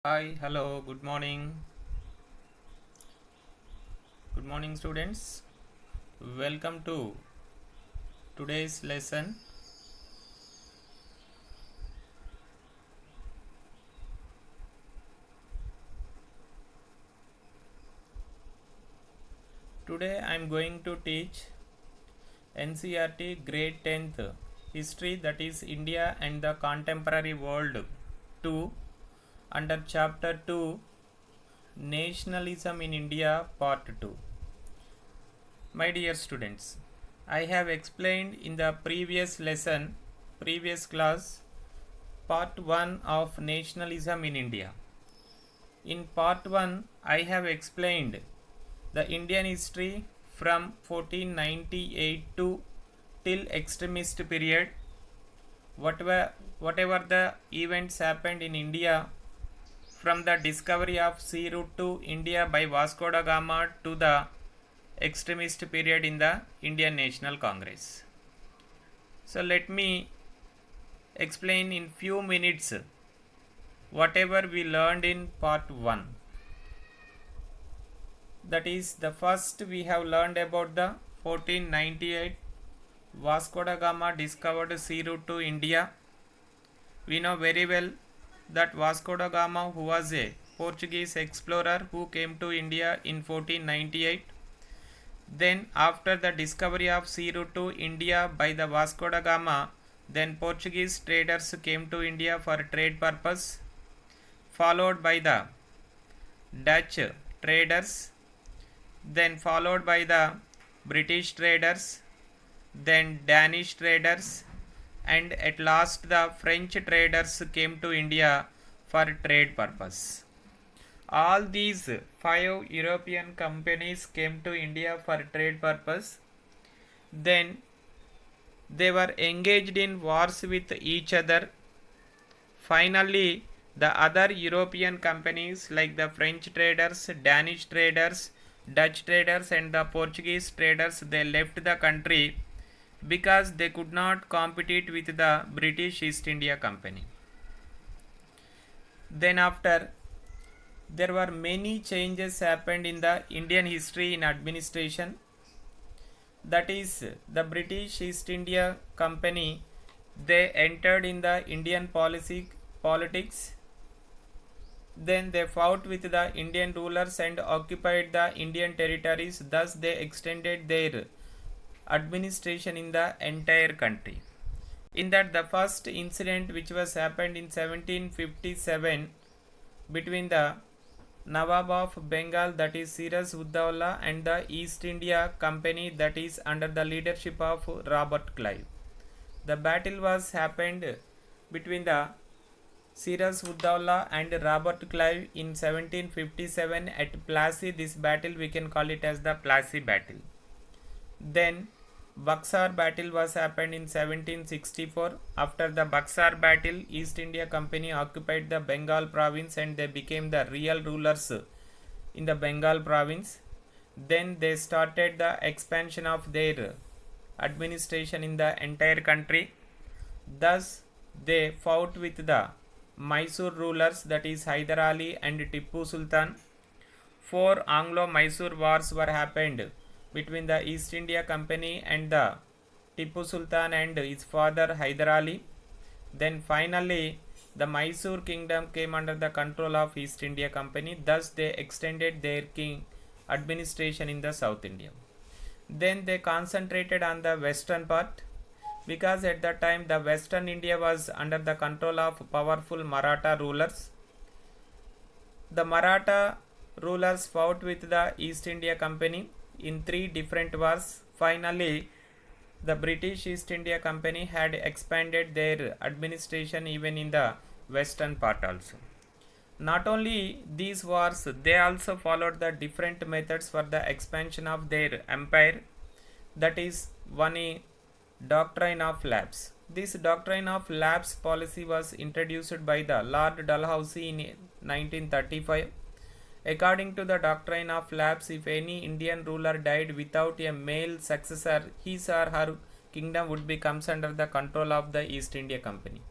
Hi, hello, good morning. Good morning, students. Welcome to today's lesson. Today I am going to teach NCERT grade 10th history, that is India and the contemporary world 2, under chapter 2 Nationalism in India part 2. My dear students, I have explained in the previous class, part 1 of nationalism in India. In part 1, I have explained the Indian history from 1498 to till extremist period, whatever the events happened in India from the discovery of sea route to India by Vasco da Gama to the extremist period in the Indian National Congress. So let me explain in few minutes whatever we learned in part 1. That is, the first we have learned about the 1498 Vasco da Gama discovered sea route to India. We know very well that Vasco da Gama, who was a Portuguese explorer who came to India in 1498. Then after the discovery of sea route to India by the Vasco da Gama, then Portuguese traders came to India for trade purpose, followed by the Dutch traders, then followed by the British traders, then Danish traders, and at last the French traders came to India for trade purpose. All these 5 European companies came to India for trade purpose. Then they were engaged in wars with each other. Finally, the other European companies like the French traders, Danish traders, Dutch traders and the Portuguese traders, they left the country because they could not compete with the British East India Company. Then after, there were many changes happened in the Indian history in administration. That is, the British East India Company, they entered in the Indian politics. Then they fought with the Indian rulers and occupied the Indian territories. Thus, they extended their administration in the entire country. In that, the first incident which was happened in 1757 between the Nawab of Bengal, that is Siraj Uddaulah, and the East India Company, that is under the leadership of Robert Clive. The battle was happened between the Siraj Uddaulah and Robert Clive in 1757 at Plassey. This battle we can call it as the Plassey battle. Then Buxar battle was happened in 1764. After the Buxar battle, East India Company occupied the Bengal province and they became the real rulers in the Bengal province. Then they started the expansion of their administration in the entire country. Thus, they fought with the Mysore rulers, that is Hyder Ali and Tippu Sultan. 4 Anglo-Mysore wars were happened between the East India Company and the Tippu Sultan and his father Hyder Ali. Then finally, the Mysore kingdom came under the control of East India Company. Thus, they extended their king administration in the South India. Then they concentrated on the western part, because at that time the western India was under the control of powerful Maratha rulers. The Maratha rulers fought with the East India Company in 3 different wars. Finally, the British East India Company had expanded their administration even in the western part also. Not only these wars, they also followed the different methods for the expansion of their empire. That is one doctrine of lapse. This doctrine of lapse policy was introduced by the Lord Dalhousie in 1935. According to the doctrine of lapse, if any Indian ruler died without a male successor, his or her kingdom would be comes under the control of the East India Company.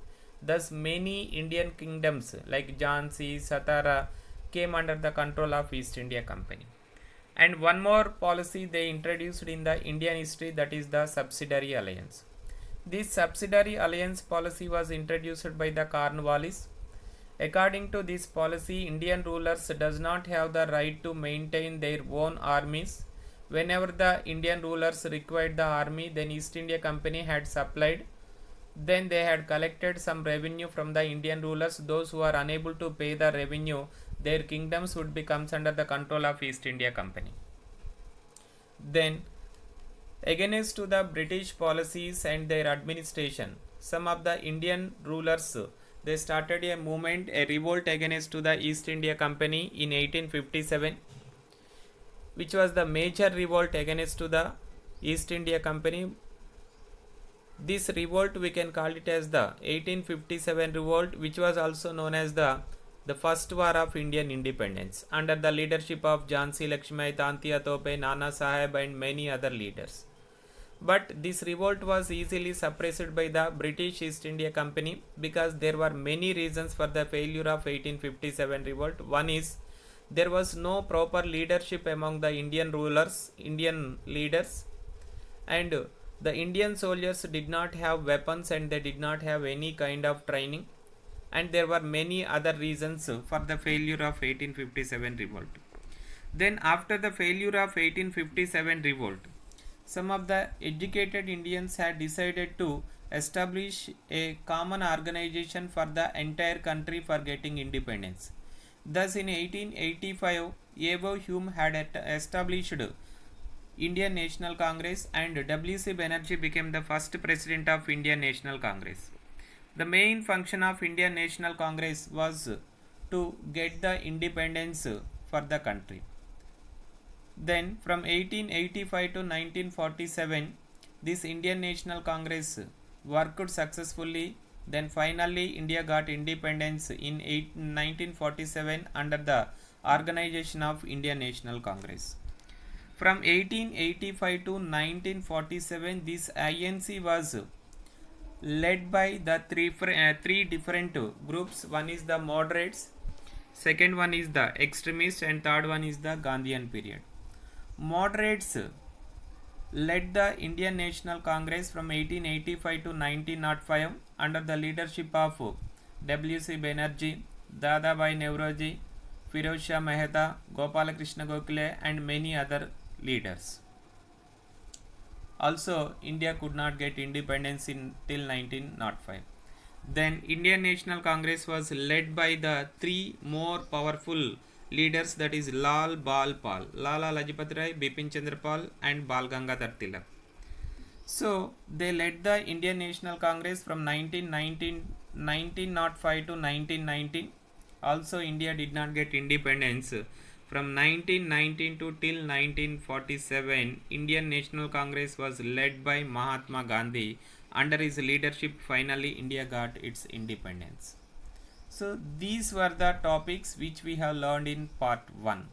Thus, many Indian kingdoms like Jhansi, Satara came under the control of East India Company. And one more policy they introduced in the Indian history, that is the subsidiary alliance. This subsidiary alliance policy was introduced by the Cornwallis. According to this policy, Indian rulers does not have the right to maintain their own armies. Whenever the Indian rulers required the army, then East India Company had supplied. Then they had collected some revenue from the Indian rulers. Those who are unable to pay the revenue, their kingdoms would become under the control of East India Company. Then, against to the British policies and their administration, some of the Indian rulers they started a movement, a revolt against to the East India Company in 1857, which was the major revolt against to the East India Company. This revolt we can call it as the 1857 revolt, which was also known as the first war of Indian independence, under the leadership of Jhansi Lakshmi, Tantia Tope, Nana Sahib and many other leaders. But this revolt was easily suppressed by the British East India Company because there were many reasons for the failure of 1857 revolt. One is there was no proper leadership among the Indian rulers, Indian leaders, and the Indian soldiers did not have weapons and they did not have any kind of training, and there were many other reasons for the failure of 1857 revolt. Then after the failure of 1857 revolt, some of the educated Indians had decided to establish a common organization for the entire country for getting independence. Thus in 1885, A.O. Hume had established Indian National Congress and W.C. Banerjee became the first president of Indian National Congress. The main function of Indian National Congress was to get the independence for the country. Then from 1885 to 1947, this Indian National Congress worked successfully. Then finally India got independence in 1947 under the organization of Indian National Congress. From 1885 to 1947, this INC was led by the three different groups. One is the moderates, second one is the extremists, and third one is the Gandhian period. Moderates led the Indian National Congress from 1885 to 1905 under the leadership of W.C. Banerjee, Dadabhai Nauroji, Firoz Shah Mehta, Gopalakrishna Gokhale and many other leaders. Also, India could not get independence till 1905. Then Indian National Congress was led by the three more powerful leaders, that is Lal Bal Pal, Lala Lajpat Rai, Bipin Chandra Pal and Bal Gangadhar Tilak. So they led the Indian National Congress from 1905 to 1919. Also India did not get independence. From 1919 to till 1947, Indian National Congress was led by Mahatma Gandhi. Under his leadership, finally India got its independence. So these were the topics which we have learned in part 1.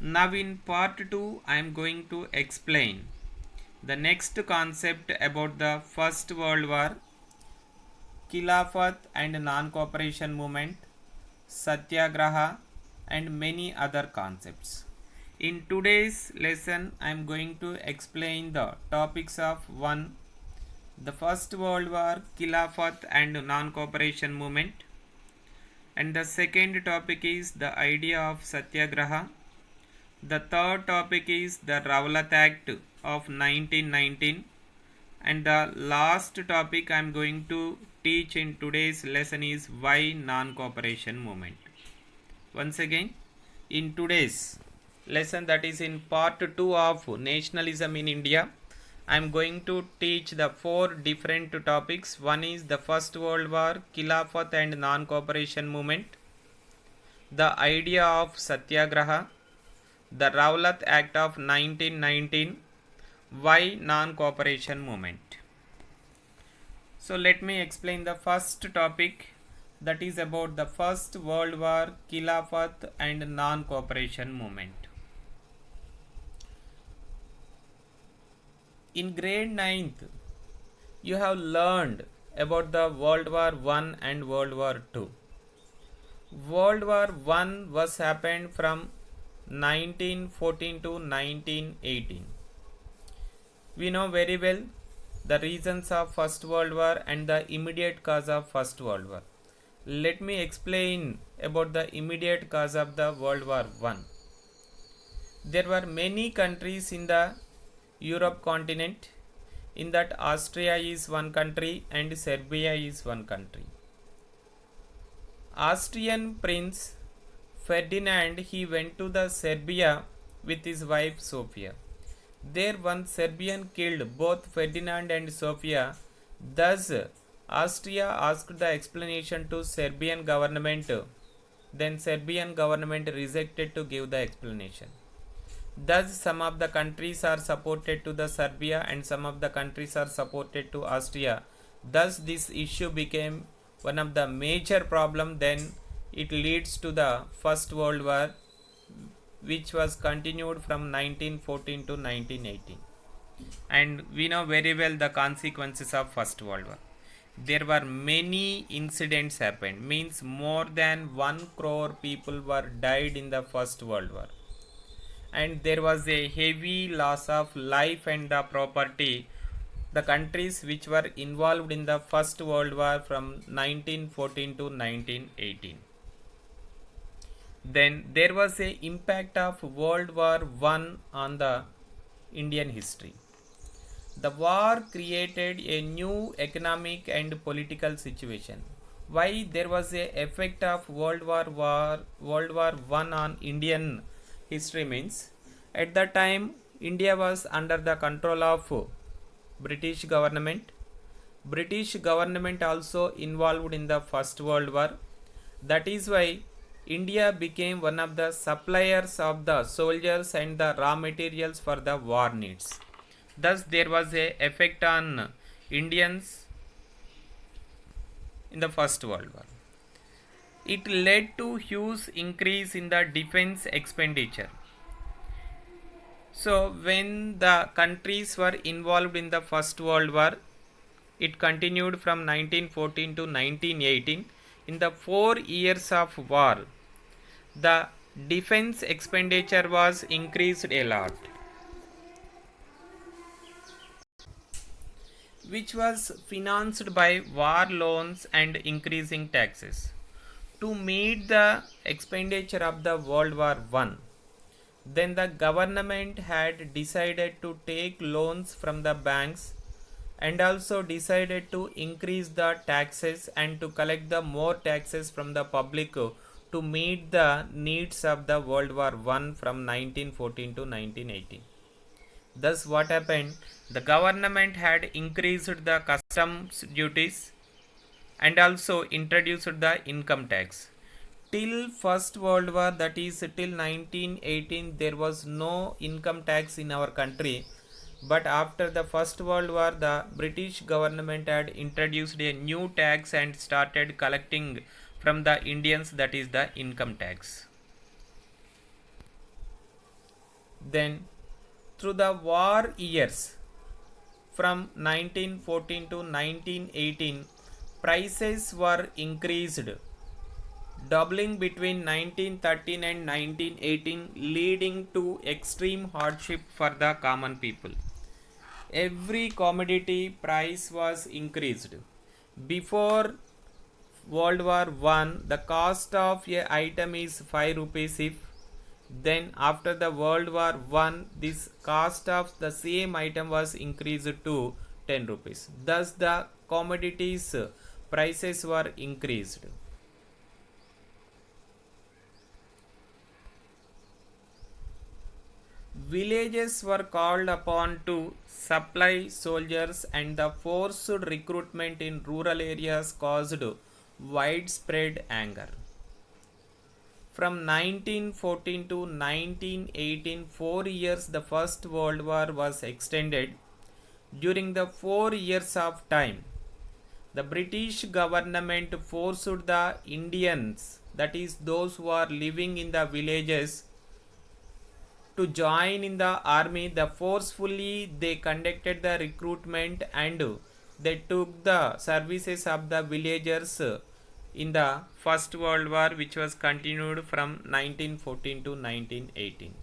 Now in part 2, I am going to explain the next concept about the First World War, Khilafat and non-cooperation movement, Satyagraha and many other concepts. In today's lesson, I am going to explain the topics of 1. The First World War, Khilafat and non-cooperation movement. And the second topic is the idea of Satyagraha. The third topic is the Rowlatt Act of 1919. And the last topic I am going to teach in today's lesson is why non-cooperation movement. Once again, in today's lesson, that is in part 2 of nationalism in India, I am going to teach the 4 different topics. One is the First World War, Khilafat and non-cooperation movement, the idea of Satyagraha, the Rowlatt Act of 1919, why non-cooperation movement. So let me explain the first topic, that is about the First World War, Khilafat and non-cooperation movement. In grade 9th, you have learned about the World War One and World War Two. World War One was happened from 1914 to 1918. We know very well the reasons of First World War and the immediate cause of First World War. Let me explain about the immediate cause of the World War One. There were many countries in the Europe continent. In that, Austria is one country and Serbia is one country. Austrian Prince Ferdinand, he went to the Serbia with his wife Sofia. There one Serbian killed both Ferdinand and Sofia. Thus Austria asked the explanation to Serbian government. Then Serbian government rejected to give the explanation. Thus some of the countries are supported to the Serbia and some of the countries are supported to Austria. Thus this issue became one of the major problem. Then it leads to the First World War, which was continued from 1914 to 1918. And we know very well the consequences of First World War. There were many incidents happened, means more than 1 crore people were died in the First World War. And there was a heavy loss of life and the property. The countries which were involved in the First World War from 1914 to 1918. Then there was a impact of World War One on the Indian history. The war created a new economic and political situation. Why there was a effect of World War One on Indian history means, at that time India was under the control of British government. British government also involved in the First World War. That is why India became one of the suppliers of the soldiers and the raw materials for the war needs. Thus there was a effect on Indians in the First World War. It led to huge increase in the defense expenditure. So when the countries were involved in the First World War, it continued from 1914 to 1918. In the 4 years of war, the defense expenditure was increased a lot, which was financed by war loans and increasing taxes. To meet the expenditure of the World War One, then the government had decided to take loans from the banks and also decided to increase the taxes and to collect the more taxes from the public to meet the needs of the World War One from 1914 to 1918. Thus what happened? The government had increased the customs duties and also introduced the income tax. Till First World War, that is till 1918, there was no income tax in our country. But after the First World War, the British government had introduced a new tax and started collecting from the Indians, that is the income tax. Then through the war years from 1914 to 1918, prices were increased, doubling between 1913 and 1918, leading to extreme hardship for the common people. Every commodity price was increased. Before World War One, the cost of a item is 5 rupees. If then after the World War One, this cost of the same item was increased to 10 rupees. Thus the commodities prices were increased. Villages were called upon to supply soldiers, and the forced recruitment in rural areas caused widespread anger. From 1914 to 1918, 4 years, the First World War was extended. During the 4 years of time, the British government forced the Indians, that is those who are living in the villages, to join in the army. The forcefully they conducted the recruitment and They took the services of the villagers in the First World War, which was continued from 1914 to 1918.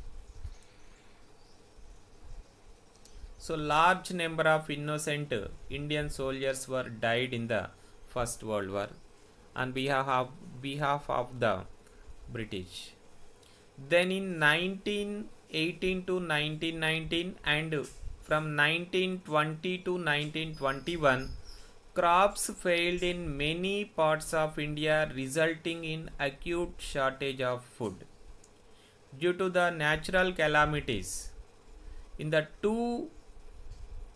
So large number of innocent Indian soldiers were died in the First World War on behalf of the British. Then in 1918 to 1919 and from 1920 to 1921, crops failed in many parts of India, resulting in acute shortage of food. Due to the natural calamities, in the 2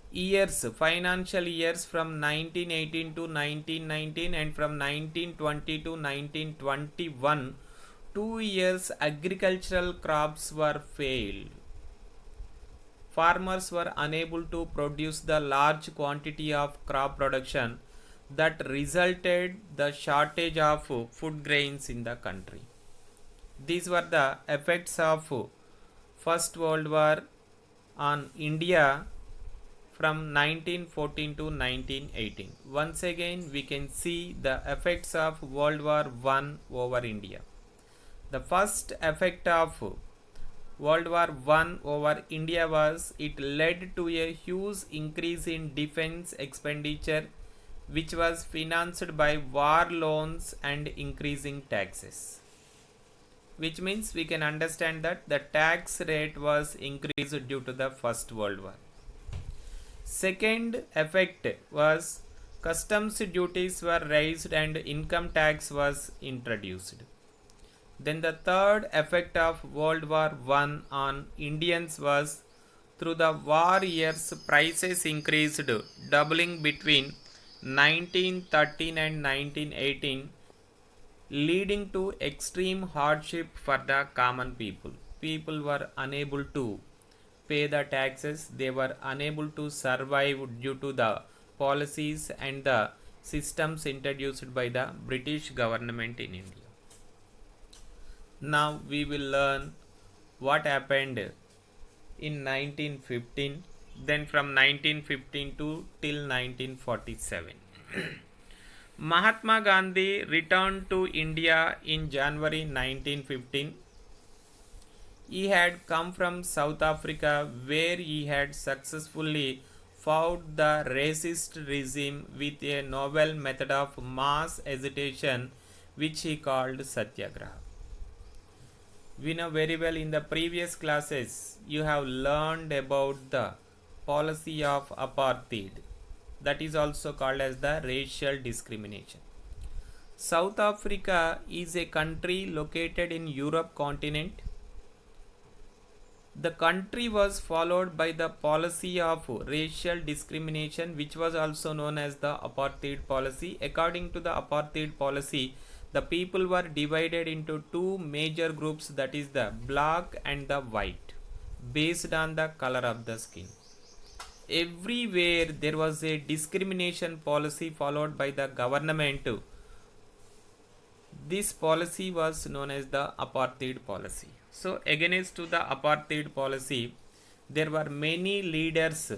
years, financial years from 1918 to 1919 and from 1920 to 1921, 2 years agricultural crops were failed. Farmers were unable to produce the large quantity of crop production that resulted the shortage of food grains in the country. These were the effects of First World War on India from 1914 to 1918. Once again, we can see the effects of World War I over India. The first effect of World War I over India was it led to a huge increase in defense expenditure, which was financed by war loans and increasing taxes. Which means we can understand that the tax rate was increased due to the First World War. Second effect was customs duties were raised and income tax was introduced. Then the third effect of World War I on Indians was through the war years prices increased, doubling between 1913 and 1918, leading to extreme hardship for the common people. People were unable to pay the taxes, they were unable to survive due to the policies and the systems introduced by the British government in India. Now we will learn what happened in 1915, then from 1915 to till 1947. Mahatma Gandhi returned to India in January 1915. He had come from South Africa, where he had successfully fought the racist regime with a novel method of mass agitation, which he called Satyagraha. We know very well in the previous classes you have learned about the policy of apartheid, that is also called as the racial discrimination. South Africa is a country located in Europe continent. The country was followed by the policy of racial discrimination, which was also known as the apartheid policy. According to the apartheid policy, the people were divided into two major groups, that is the black and the white, based on the color of the skin. Everywhere there was a discrimination policy followed by the government. This policy was known as the apartheid policy. So against to the apartheid policy, there were many leaders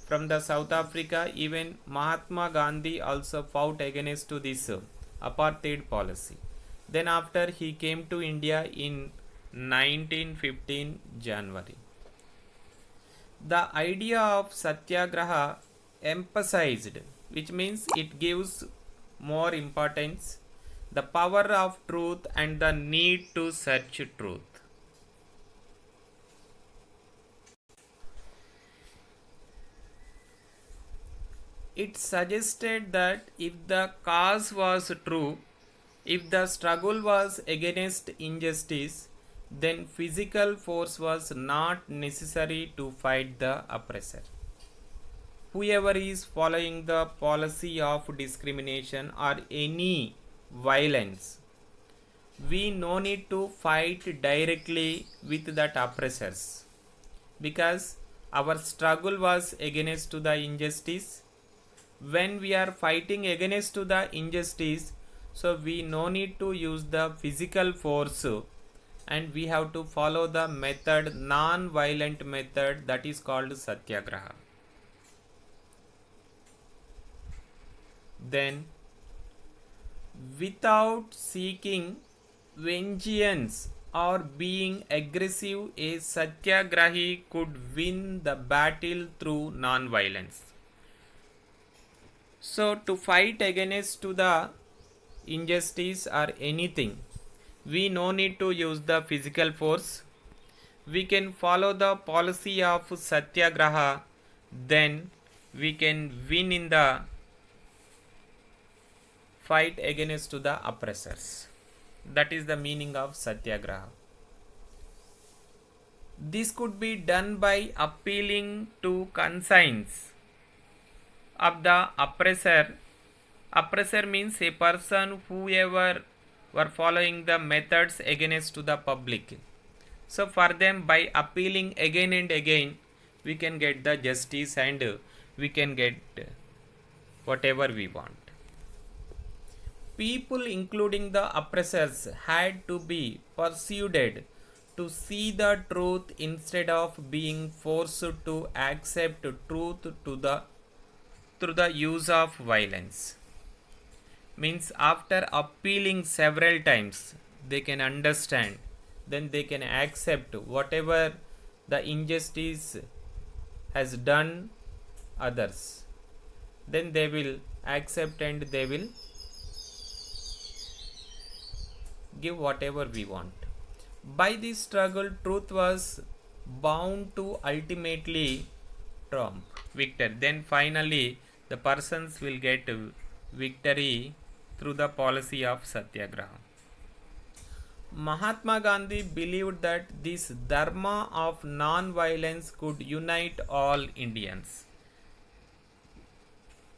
from the South Africa. Even Mahatma Gandhi also fought against to this apartheid policy. Then after he came to India in 1915 January. The idea of Satyagraha emphasized, which means it gives more importance, the power of truth and the need to search truth. It suggested that if the cause was true, if the struggle was against injustice, then physical force was not necessary to fight the oppressor. Whoever is following the policy of discrimination or any violence, we no need to fight directly with that oppressors, because our struggle was against to the injustice. When we are fighting against to the injustice, so we no need to use the physical force, and we have to follow the method, non-violent method, that is called Satyagraha. then without seeking vengeance or being aggressive, a satyagrahi could win the battle through non-violence. So to fight against to the injustice or anything, we no need to use the physical force. We can follow the policy of satyagraha, then we can win in the fight against to the oppressors. That is the meaning of satyagraha. This could be done by appealing to conscience of the oppressor. Oppressor means a person whoever were following the methods against to the public. So for them, by appealing again and again, we can get the justice and we can get whatever we want. People, including the oppressors, had to be persuaded to see the truth instead of being forced to accept truth through the use of violence. Means after appealing several times, they can understand, then they can accept whatever the injustice has done others. Then they will accept and they will give whatever we want. By this struggle, truth was bound to ultimately trump victor. Then finally, the persons will get victory through the policy of satyagraha. Mahatma Gandhi believed that this dharma of non-violence could unite all Indians.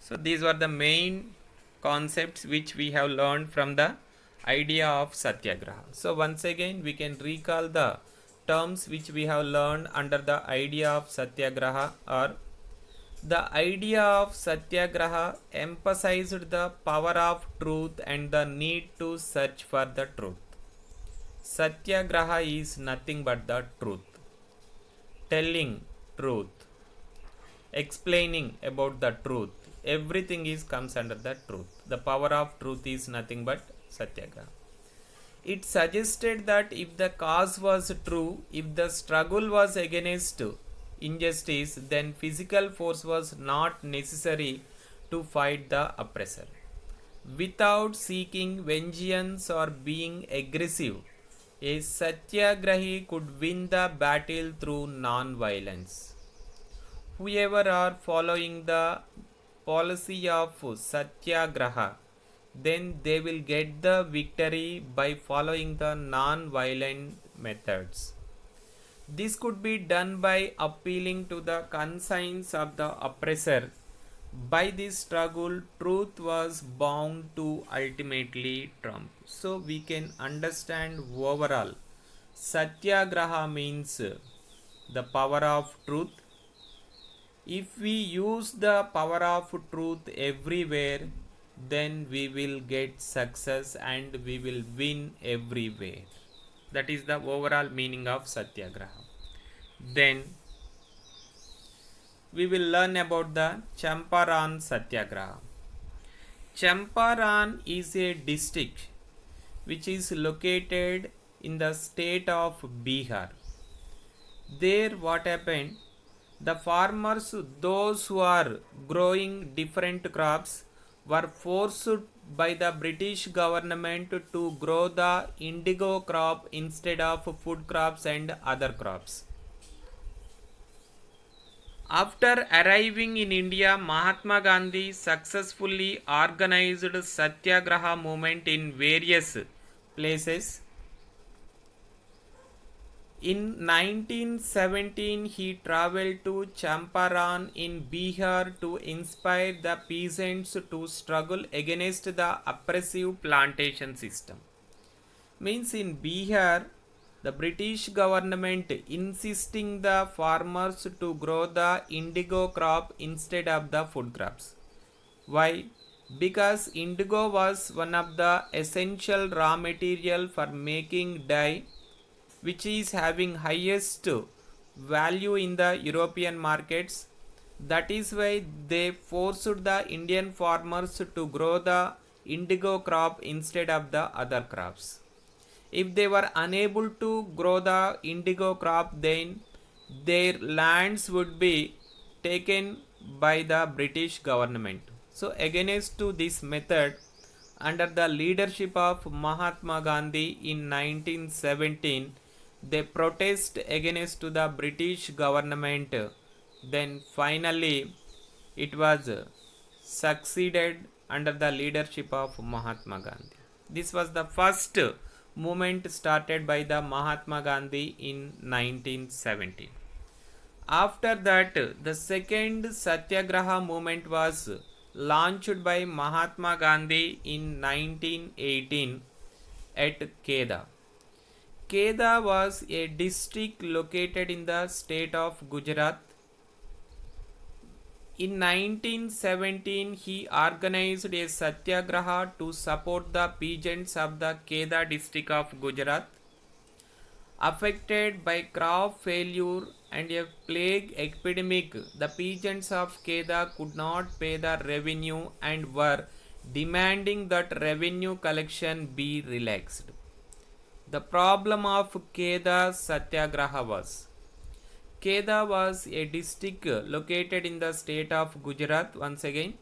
So these were the main concepts which we have learned from the idea of satyagraha. So once again we can recall the terms which we have learned under the idea of satyagraha. Or the idea of satyagraha emphasized the power of truth and the need to search for the truth. Satyagraha is nothing but the truth, telling truth, explaining about the truth. Everything is comes under the truth. The power of truth is nothing but satyagraha. It suggested that if the cause was true, if the struggle was against injustice, then physical force was not necessary to fight the oppressor. Without seeking vengeance or being aggressive, a satyagrahi could win the battle through non-violence. Whoever are following the policy of satyagraha, then they will get the victory by following the non-violent methods. This could be done by appealing to the conscience of the oppressor. By this struggle, truth was bound to ultimately trump. So we can understand overall, satyagraha means the power of truth. If we use the power of truth everywhere, then we will get success and we will win everywhere. That is the overall meaning of satyagraha. Then we will learn about the Champaran Satyagraha. Champaran is a district which is located in the state of Bihar. There what happened? The farmers, those who are growing different crops, were forced by the British government to grow the indigo crop instead of food crops and other crops. After arriving in India, Mahatma Gandhi successfully organized Satyagraha movement in various places. In 1917, he traveled to Champaran in Bihar to inspire the peasants to struggle against the oppressive plantation system. Means in Bihar, the British government insisting the farmers to grow the indigo crop instead of the food crops. Why? Because indigo was one of the essential raw material for making dye, which is having highest value in the European markets. That is why they forced the Indian farmers to grow the indigo crop instead of the other crops. If they were unable to grow the indigo crop, then their lands would be taken by the British government. So against to this method, under the leadership of Mahatma Gandhi in 1917, they protest against to the British government. Then finally it was succeeded under the leadership of Mahatma Gandhi. This was the first movement started by the Mahatma Gandhi in 1917. After that, the second Satyagraha movement was launched by Mahatma Gandhi in 1918 at Kheda. Kheda was a district located in the state of Gujarat. In 1917, he organized a Satyagraha to support the peasants of the Kheda district of Gujarat, affected by crop failure and a plague epidemic. The peasants of Kheda could not pay the revenue and were demanding that revenue collection be relaxed. The problem of Kheda Satyagraha was, Kheda was a district located in the state of Gujarat once again.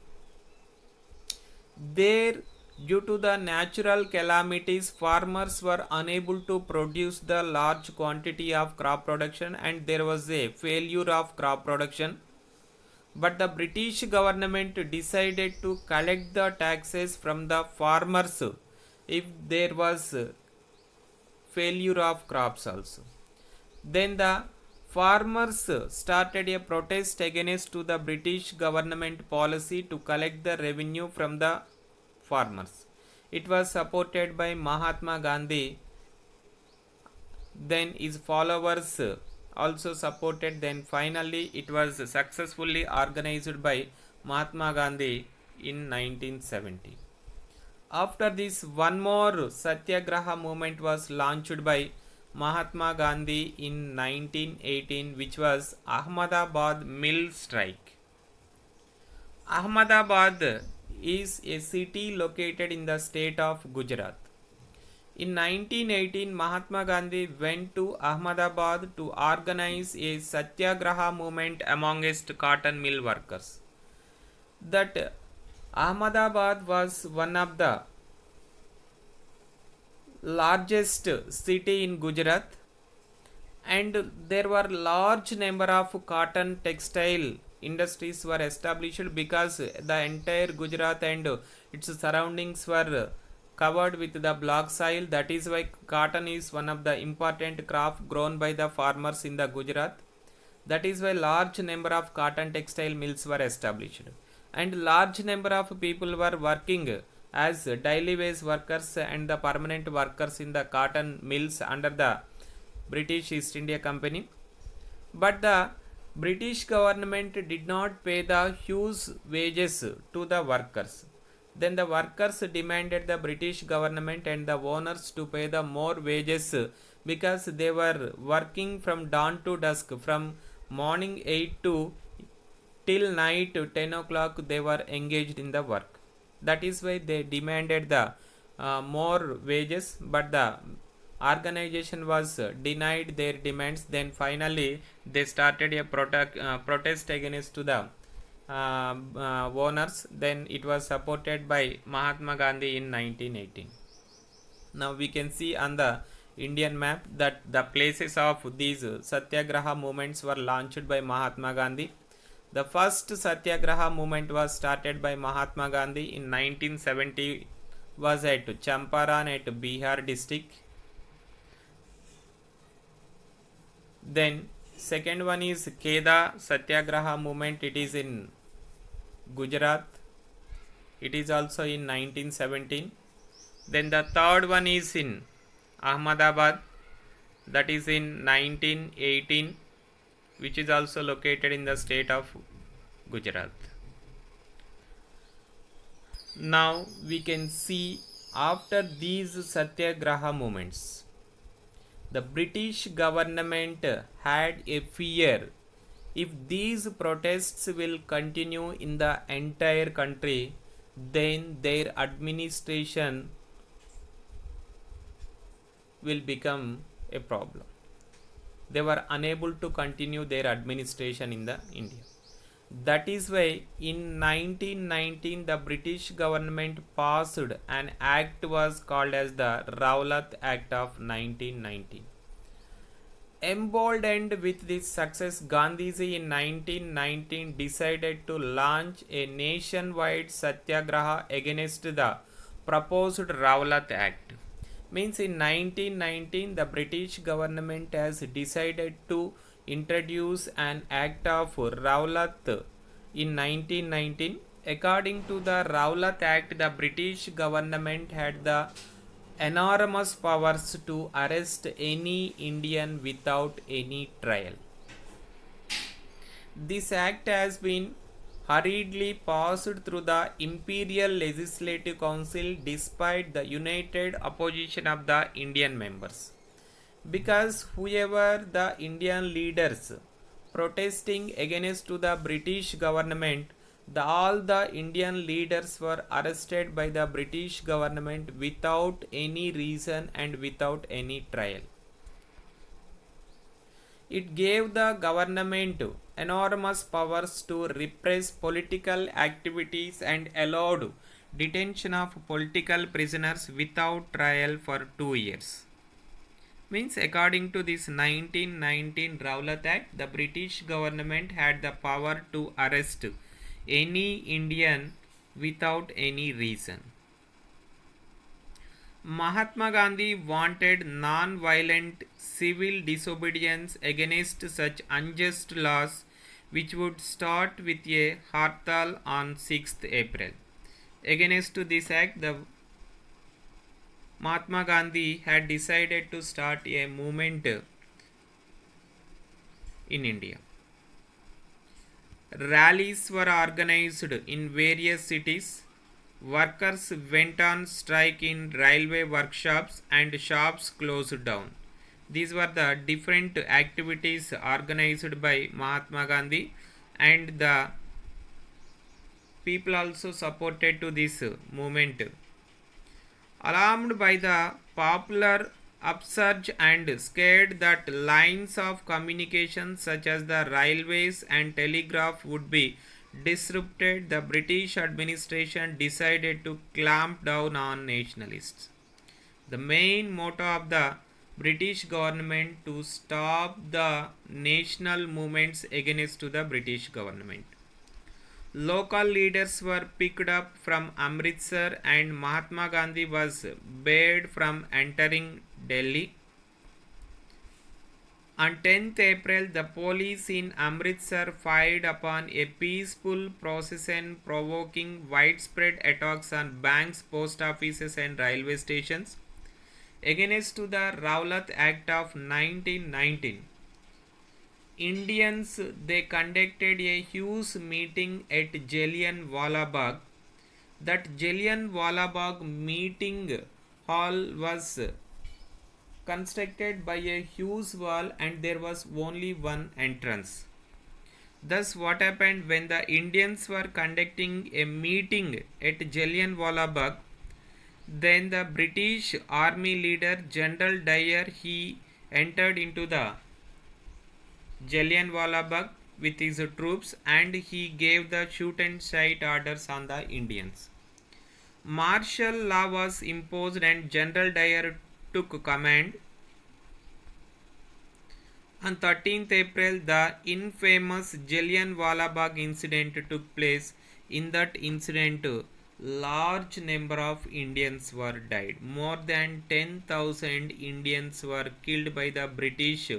There, due to the natural calamities, farmers were unable to produce the large quantity of crop production and there was a failure of crop production. But the British government decided to collect the taxes from the farmers if there was failure of crops also. Then the farmers started a protest against to the British government policy to collect the revenue from the farmers. It was supported by Mahatma Gandhi. Then his followers also supported. Then finally it was successfully organized by Mahatma Gandhi in 1970. After this, one more Satyagraha movement was launched by Mahatma Gandhi in 1918, which was Ahmedabad mill strike. Ahmedabad is a city located in the state of Gujarat. In 1918, Mahatma Gandhi went to Ahmedabad to organize a Satyagraha movement amongst cotton mill workers. That Ahmedabad was one of the largest city in Gujarat, and there were large number of cotton textile industries were established because the entire Gujarat and its surroundings were covered with the black soil. That is why cotton is one of the important crop grown by the farmers in the Gujarat. That is why large number of cotton textile mills were established and large number of people were working as daily wage workers and the permanent workers in the cotton mills under the British East India Company. But the British government did not pay the huge wages to the workers. Then the workers demanded the British government and the owners to pay the more wages because they were working from dawn to dusk, from morning 8 to till night 10 o'clock they were engaged in the work. That is why they demanded the more wages, but the organization was denied their demands. Then finally they started a protest against to the owners. Then it was supported by Mahatma Gandhi in 1918. Now we can see on the Indian map that the places of these Satyagraha movements were launched by Mahatma Gandhi. The first Satyagraha movement was started by Mahatma Gandhi in 1970, was at Champaran at Bihar district. Then second one is Kheda Satyagraha movement. It is in Gujarat. It is also in 1917. Then the third one is in Ahmedabad. That is in 1918, which is also located in the state of Gujarat. Now we can see after these Satyagraha movements, the British government had a fear If these protests will continue in the entire country, then their administration will become a problem. They were unable to continue their administration in the India. That is why in 1919 the British government passed an act was called as the Rowlatt Act of 1919. Emboldened with this success, Gandhiji in 1919 decided to launch a nationwide satyagraha against the proposed Rowlatt Act. Means in 1919 the British government has decided to introduce an act of Rowlatt in 1919. According to the Rowlatt Act, the British government had the enormous powers to arrest any Indian without any trial. This act has been hurriedly passed through the Imperial Legislative Council despite the united opposition of the Indian members. Because whoever the Indian leaders protesting against to the British government, all the Indian leaders were arrested by the British government without any reason and without any trial. It gave the government enormous powers to repress political activities and allowed detention of political prisoners without trial for 2 years. Means according to this 1919 Rowlatt Act, the British government had the power to arrest any Indian without any reason. Mahatma Gandhi wanted non-violent civil disobedience against such unjust laws, which would start with a hartal on 6th April. Against this act, the Mahatma Gandhi had decided to start a movement in India. Rallies were organized in various cities. Workers went on strike in railway workshops and shops closed down. These were the different activities organized by Mahatma Gandhi, and the people also supported to this movement. Alarmed by the popular upsurge and scared that lines of communication such as the railways and telegraph would be disrupted, the British administration decided to clamp down on nationalists. The main motto of the British government to stop the national movements against the British government. Local leaders were picked up from Amritsar and Mahatma Gandhi was barred from entering Delhi. On 10th April, the police in Amritsar fired upon a peaceful procession, provoking widespread attacks on banks, post offices, and railway stations. Against the Rowlatt Act of 1919, Indians they conducted a huge meeting at Jallianwala Bagh. That Jallianwala Bagh meeting hall was constructed by a huge wall and there was only one entrance. Thus, what happened when the Indians were conducting a meeting at Jallianwala Bagh, then the British army leader General Dyer he entered into the Jallianwala Bagh with his troops and he gave the shoot and sight orders on the Indians. Martial law was imposed and General Dyer took command. On 13th April, the infamous Jallianwala Bagh incident took place. In that incident, large number of Indians were died. More than 10,000 Indians were killed by the British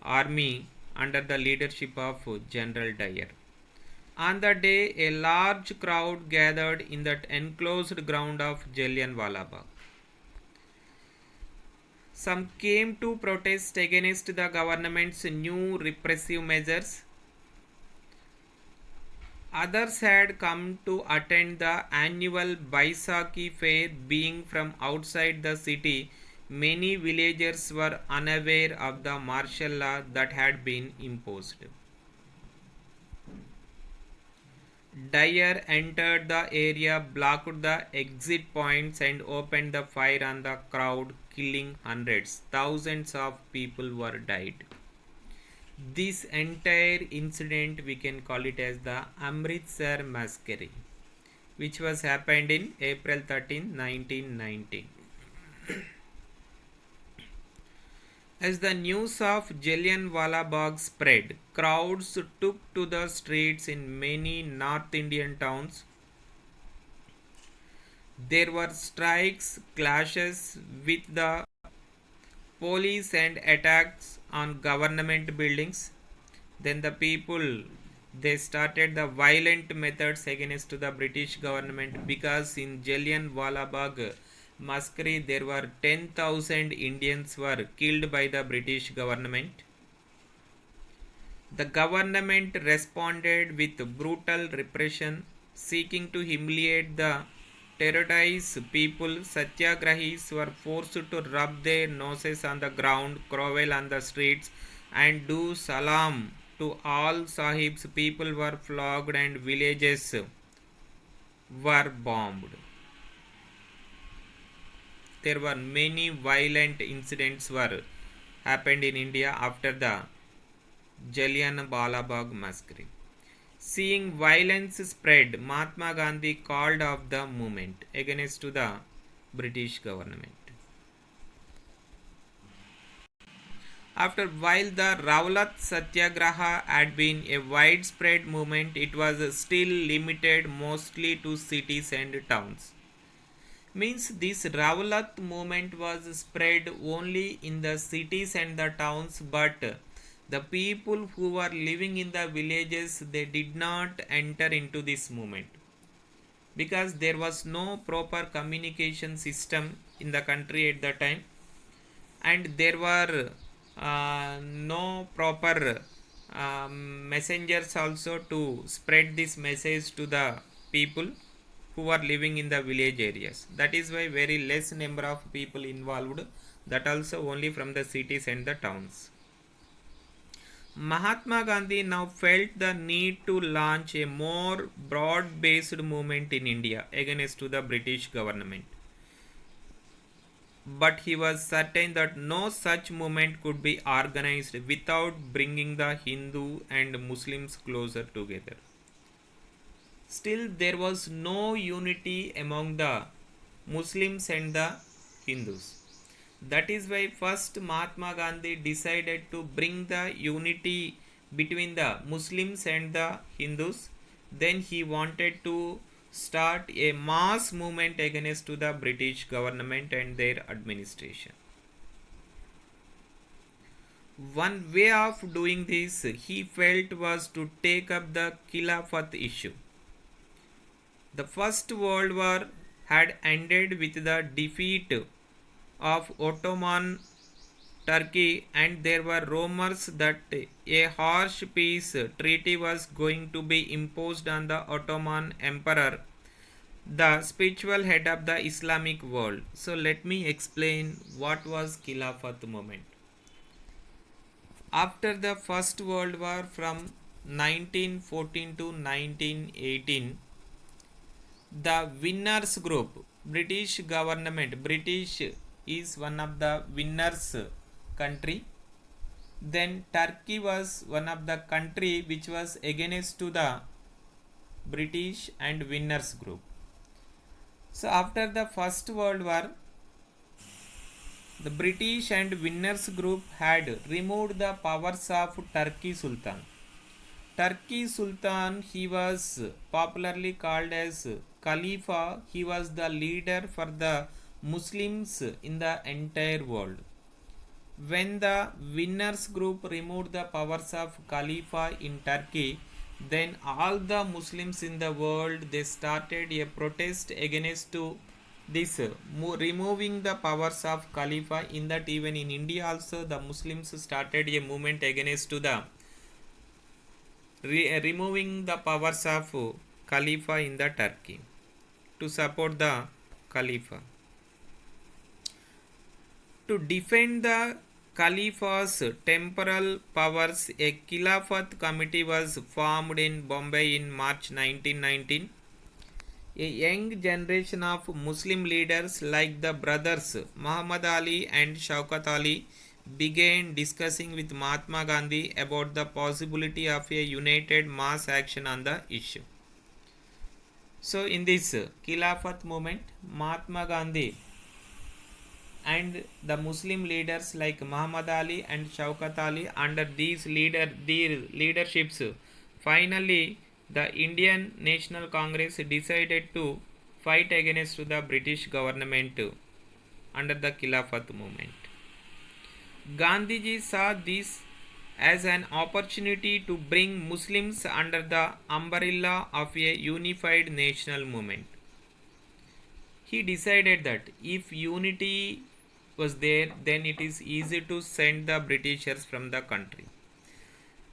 army under the leadership of General Dyer. On the day, a large crowd gathered in that enclosed ground of Jallianwala Bagh. Some came to protest against the government's new repressive measures. Others had come to attend the annual Baisakhi fair. Being from outside the city, many villagers were unaware of the martial law that had been imposed. Dyer entered the area, blocked the exit points, and opened the fire on the crowd, killing hundreds. Thousands of people were died. This entire incident we can call it as the Amritsar massacre, which was happened in April 13, 1919. As the news of Jallianwala Bagh spread, crowds took to the streets in many North Indian towns. There were strikes, clashes with the police, and attacks on government buildings. Then the people, they started the violent methods against the British government, because in Jallianwala Bagh massacre there were 10,000 Indians were killed by the British government. The government responded with brutal repression, seeking to humiliate the terrorized people. Satyagrahis were forced to rub their noses on the ground, grovel on the streets, and do salam to all sahibs. People were flogged and villages were bombed. There were many violent incidents were happened in India after the Jallianwala Bagh massacre. Seeing violence spread, Mahatma Gandhi called off the movement against the British government. While the Rowlatt Satyagraha had been a widespread movement, it was still limited mostly to cities and towns. Means this Rowlatt movement was spread only in the cities and the towns, but the people who were living in the villages, they did not enter into this movement, because there was no proper communication system in the country at the time, and there were no proper messengers also to spread this message to the people who are living in the village areas. That is why very less number of people involved, that also only from the cities and the towns. Mahatma Gandhi now felt the need to launch a more broad based movement in India against the British government. But he was certain that no such movement could be organized without bringing the Hindu and Muslims closer together. Still, there was no unity among the Muslims and the Hindus. That is why first Mahatma Gandhi decided to bring the unity between the Muslims and the Hindus. Then he wanted to start a mass movement against the British government and their administration. One way of doing this, he felt, was to take up the Khilafat issue. The First World War had ended with the defeat of Ottoman Turkey, and there were rumors that a harsh peace treaty was going to be imposed on the Ottoman Emperor, the spiritual head of the Islamic world. So let me explain what was Khilafat movement. After the First World War, from 1914 to 1918, the winners group, British government, British is one of the winners country. Then Turkey was one of the country which was against to the British and winners group. So after the First World War, the British and winners group had removed the powers of Turkey Sultan. Turkey Sultan, he was popularly called as Khalifa. He was the leader for the Muslims in the entire world. When the winners group removed the powers of Khalifa in Turkey, then all the Muslims in the world, they started a protest against to this removing the powers of Khalifa. In that, even in India also, the Muslims started a movement against to the removing the powers of Khalifa in the Turkey, to support the Khalifa. To defend the Khalifa's temporal powers, a Khilafat committee was formed in Bombay in March 1919. A young generation of Muslim leaders like the brothers Muhammad Ali and Shaukat Ali began discussing with Mahatma Gandhi about the possibility of a united mass action on the issue. So, in this Khilafat movement, Mahatma Gandhi and the Muslim leaders like Muhammad Ali and Shaukat Ali, under their leaderships, finally the Indian National Congress decided to fight against the British government under the Khilafat movement. Gandhiji saw this as an opportunity to bring Muslims under the umbrella of a unified national movement. He decided that if unity was there, then it is easy to send the Britishers from the country.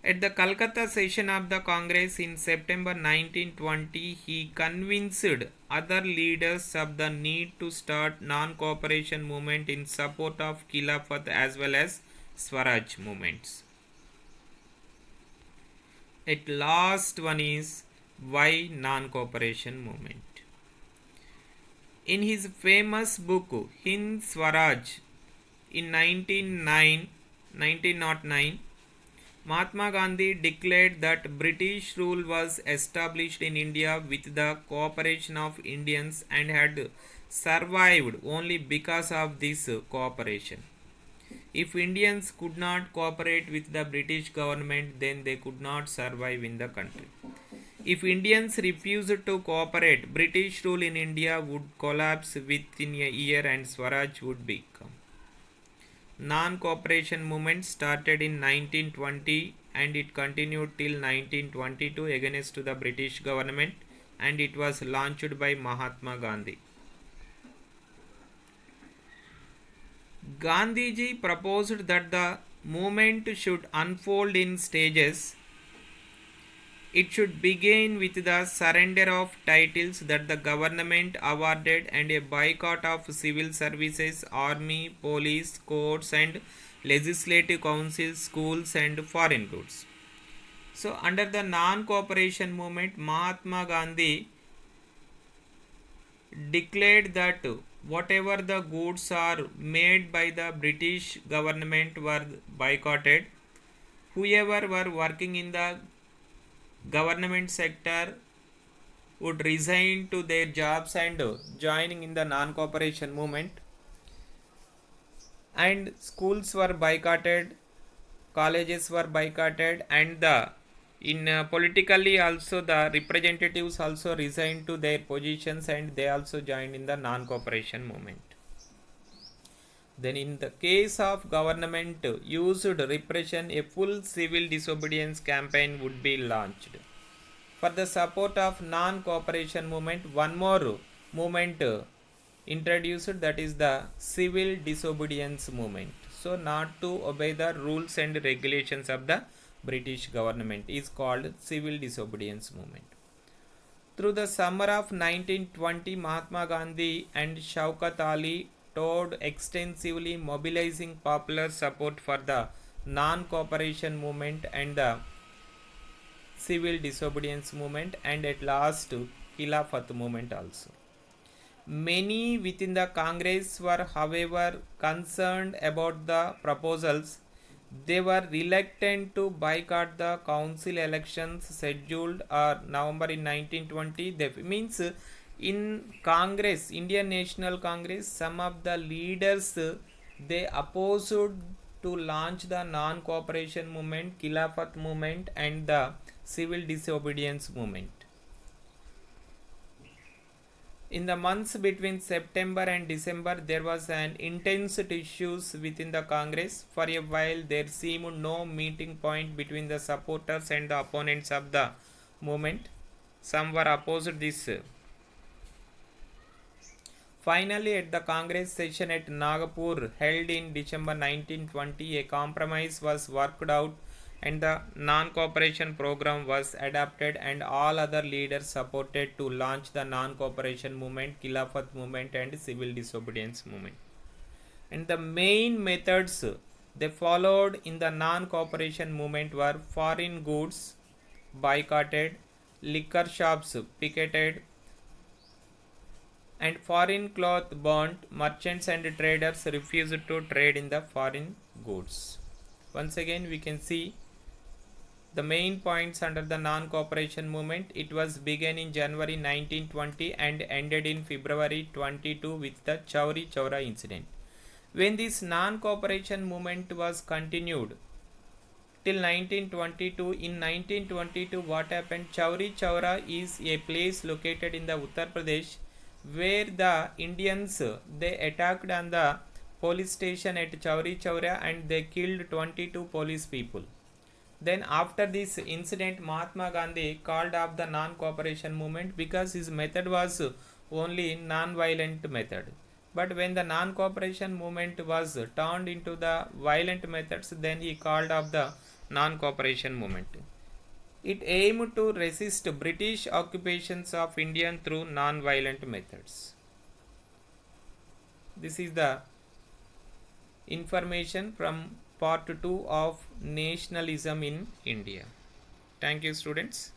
At the Calcutta session of the Congress in September 1920, he convinced other leaders of the need to start non-cooperation movement in support of Khilafat as well as Swaraj movements. At last one is why non-cooperation movement. In his famous book Hind Swaraj in 1909, Mahatma Gandhi declared that British rule was established in India with the cooperation of Indians and had survived only because of this cooperation. If Indians could not cooperate with the British government, then they could not survive in the country. If Indians refused to cooperate, British rule in India would collapse within a year and Swaraj would become. Non-cooperation movement started in 1920 and it continued till 1922 against the British government, and it was launched by Mahatma Gandhi. Gandhiji proposed that the movement should unfold in stages. It should begin with the surrender of titles that the government awarded and a boycott of civil services, army, police, courts and legislative councils, schools and foreign goods. So under the non-cooperation movement, Mahatma Gandhi declared that whatever the goods are made by the British government were boycotted. Whoever were working in the government sector would resign to their jobs and joining in the non-cooperation movement, and schools were boycotted, colleges were boycotted, and politically also the representatives also resigned to their positions and they also joined in the non-cooperation movement. Then in the case of government used repression, a full civil disobedience campaign would be launched. For the support of non-cooperation movement, one more movement introduced, that is the civil disobedience movement. So not to obey the rules and regulations of the British government is called civil disobedience movement. Through the summer of 1920, Mahatma Gandhi and Shaukat Ali toured extensively, mobilizing popular support for the non-cooperation movement and the civil disobedience movement, and at last Khilafat movement also. Many within the Congress were however concerned about the proposals. They were reluctant to boycott the council elections scheduled November in 1920. That means in Congress, Indian National Congress, some of the leaders they opposed to launch the non-cooperation movement, Khilafat movement and the civil disobedience movement. In the months between September and December, there was an intense issues within the Congress. For a while, there seemed no meeting point between the supporters and the opponents of the movement. Some were opposed this. Finally, at the Congress session at Nagpur held in December 1920, a compromise was worked out and the non-cooperation program was adopted, and all other leaders supported to launch the non-cooperation movement, Khilafat movement and civil disobedience movement. And the main methods they followed in the non-cooperation movement were foreign goods boycotted, liquor shops picketed, and foreign cloth burnt. Merchants and traders refused to trade in the foreign goods. Once again, we can see the main points under the non-cooperation movement. It was began in January 1920 and ended in February 22 with the Chauri Chaura incident. When this non-cooperation movement was continued till 1922, in 1922 what happened? Chauri Chaura is a place located in the Uttar Pradesh where the Indians they attacked on the police station at Chauri Chaura and they killed 22 police people. Then after this incident, Mahatma Gandhi called off the non-cooperation movement because his method was only non-violent method. But when the non-cooperation movement was turned into the violent methods, then he called off the non-cooperation movement. It aimed to resist British occupations of India through non-violent methods. This is the information from part 2 of nationalism in India. Thank you, students.